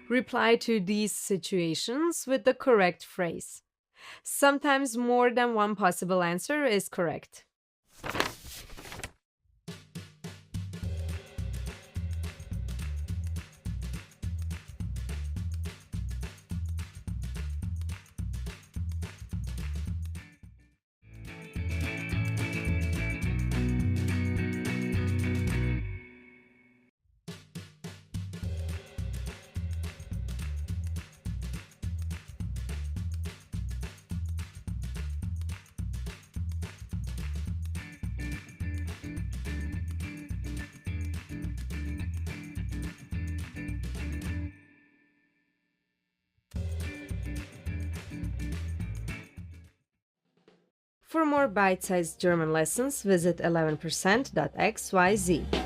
Reply to these situations with the correct phrase. Sometimes more than one possible answer is correct. For more bite-sized German lessons, visit 11%.xyz.